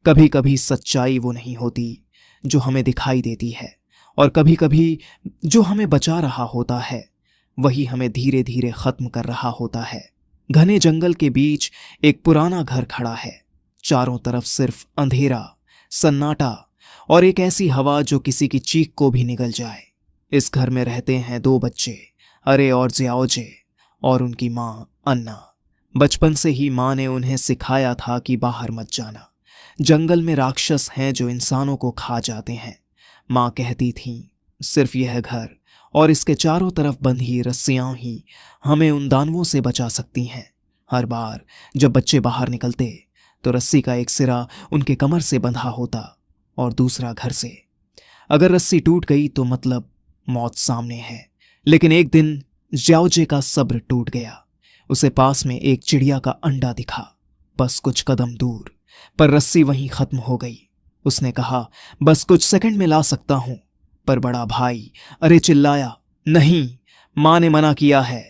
कभी कभी सच्चाई वो नहीं होती जो हमें दिखाई देती है, और कभी कभी जो हमें बचा रहा होता है वही हमें धीरे धीरे खत्म कर रहा होता है। घने जंगल के बीच एक पुराना घर खड़ा है। चारों तरफ सिर्फ अंधेरा, सन्नाटा और एक ऐसी हवा जो किसी की चीख को भी निगल जाए। इस घर में रहते हैं दो बच्चे, अरे और जियाओजे, और उनकी माँ अन्ना। बचपन से ही माँ ने उन्हें सिखाया था कि बाहर मत जाना, जंगल में राक्षस हैं जो इंसानों को खा जाते हैं। माँ कहती थी सिर्फ यह घर और इसके चारों तरफ बंधी रस्सियां ही हमें उन दानवों से बचा सकती हैं। हर बार जब बच्चे बाहर निकलते तो रस्सी का एक सिरा उनके कमर से बंधा होता और दूसरा घर से। अगर रस्सी टूट गई तो मतलब मौत सामने है। लेकिन एक दिन जियाओजे का सब्र टूट गया। उसे पास में एक चिड़िया का अंडा दिखा, बस कुछ कदम दूर, पर रस्सी वहीं खत्म हो गई। उसने कहा बस कुछ सेकंड में ला सकता हूं, पर बड़ा भाई अरे चिल्लाया, नहीं, मां ने मना किया है।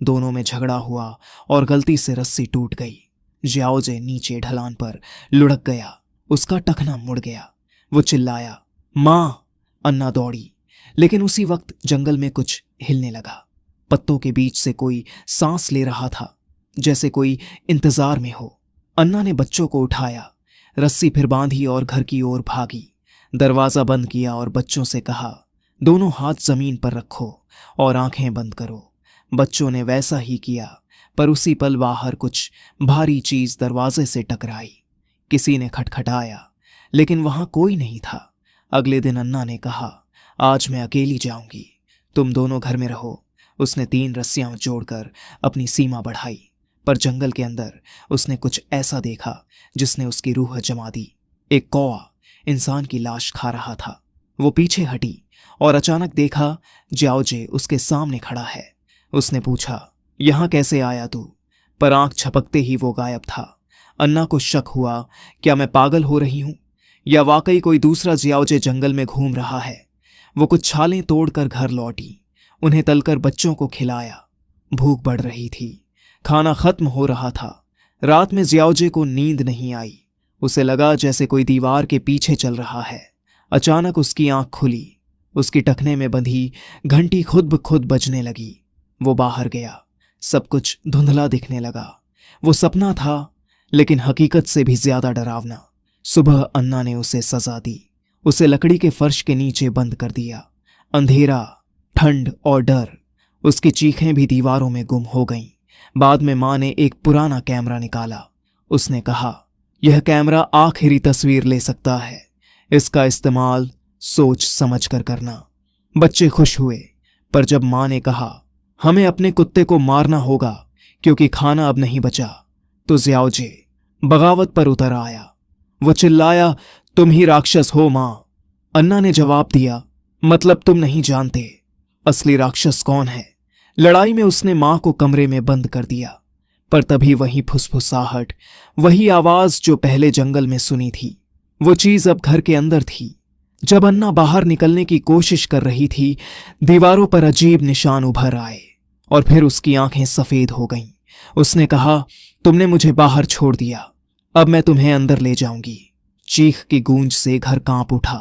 दोनों में झगड़ा हुआ और गलती से रस्सी टूट गई। जियाओजे नीचे ढलान पर लुढ़क गया, उसका टखना मुड़ गया। वो चिल्लाया मां। अन्ना दौड़ी, लेकिन उसी वक्त जंगल में कुछ हिलने लगा। पत्तों के बीच से कोई सांस ले रहा था, जैसे कोई इंतजार में हो। अन्ना ने बच्चों को उठाया, रस्सी फिर बांधी और घर की ओर भागी। दरवाजा बंद किया और बच्चों से कहा दोनों हाथ जमीन पर रखो और आंखें बंद करो। बच्चों ने वैसा ही किया, पर उसी पल बाहर कुछ भारी चीज दरवाजे से टकराई। किसी ने खटखटाया, लेकिन वहां कोई नहीं था। अगले दिन अन्ना ने कहा आज मैं अकेली जाऊंगी, तुम दोनों घर में रहो। उसने 3 रस्सियां जोड़कर अपनी सीमा बढ़ाई, पर जंगल के अंदर उसने कुछ ऐसा देखा जिसने उसकी रूह जमा दी। एक कौवा इंसान की लाश खा रहा था। वो पीछे हटी और अचानक देखा जियाओजे उसके सामने खड़ा है। उसने पूछा यहां कैसे आया तू? पर आंख झपकते ही वो गायब था। अन्ना को शक हुआ, क्या मैं पागल हो रही हूं या वाकई कोई दूसरा जियाओजे जंगल में घूम रहा है? वो कुछ छालें तोड़कर घर लौटी, उन्हें तलकर बच्चों को खिलाया। भूख बढ़ रही थी, खाना खत्म हो रहा था। रात में जियाओजे को नींद नहीं आई। उसे लगा जैसे कोई दीवार के पीछे चल रहा है। अचानक उसकी आंख खुली, उसकी टखने में बंधी घंटी खुद ब खुद बजने लगी। वो बाहर गया, सब कुछ धुंधला दिखने लगा। वो सपना था, लेकिन हकीकत से भी ज्यादा डरावना। सुबह अन्ना ने उसे सजा दी, उसे लकड़ी के फर्श के नीचे बंद कर दिया। अंधेरा, ठंड और डर, उसकी चीखें भी दीवारों में गुम हो गईं। बाद में मां ने एक पुराना कैमरा निकाला। उसने कहा यह कैमरा आखिरी तस्वीर ले सकता है, इसका इस्तेमाल सोच समझ कर करना। बच्चे खुश हुए, पर जब मां ने कहा हमें अपने कुत्ते को मारना होगा क्योंकि खाना अब नहीं बचा, तो जियाओजे बगावत पर उतर आया। वो चिल्लाया तुम ही राक्षस हो मां। अन्ना ने जवाब दिया मतलब तुम नहीं जानते असली राक्षस कौन है। लड़ाई में उसने मां को कमरे में बंद कर दिया, पर तभी वही फुसफुसाहट, वही आवाज जो पहले जंगल में सुनी थी, वो चीज अब घर के अंदर थी। जब अन्ना बाहर निकलने की कोशिश कर रही थी, दीवारों पर अजीब निशान उभर आए और फिर उसकी आंखें सफेद हो गईं। उसने कहा तुमने मुझे बाहर छोड़ दिया, अब मैं तुम्हें अंदर ले जाऊंगी। चीख की गूंज से घर कांप उठा।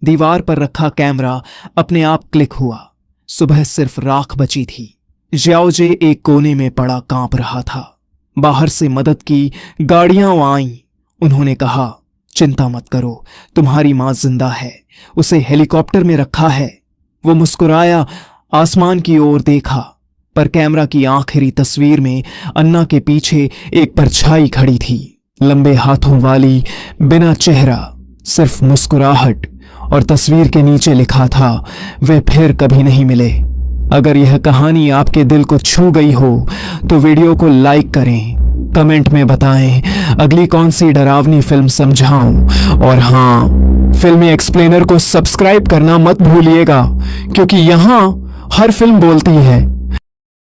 दीवार पर रखा कैमरा अपने आप क्लिक हुआ। सुबह सिर्फ राख बची थी। जियाओजे एक कोने में पड़ा कांप रहा था। बाहर से मदद की गाड़ियां आईं। उन्होंने कहा चिंता मत करो, तुम्हारी मां जिंदा है, उसे हेलीकॉप्टर में रखा है। वो मुस्कुराया, आसमान की ओर देखा, पर कैमरा की आखिरी तस्वीर में अन्ना के पीछे एक परछाई खड़ी थी, लंबे हाथों वाली, बिना चेहरा, सिर्फ मुस्कुराहट, और तस्वीर के नीचे लिखा था वे फिर कभी नहीं मिले। अगर यह कहानी आपके दिल को छू गई हो तो वीडियो को लाइक करें, कमेंट में बताएं अगली कौन सी डरावनी फिल्म समझाऊं, और हाँ, फिल्मी एक्सप्लेनर को सब्सक्राइब करना मत भूलिएगा, क्योंकि यहाँ हर फिल्म बोलती है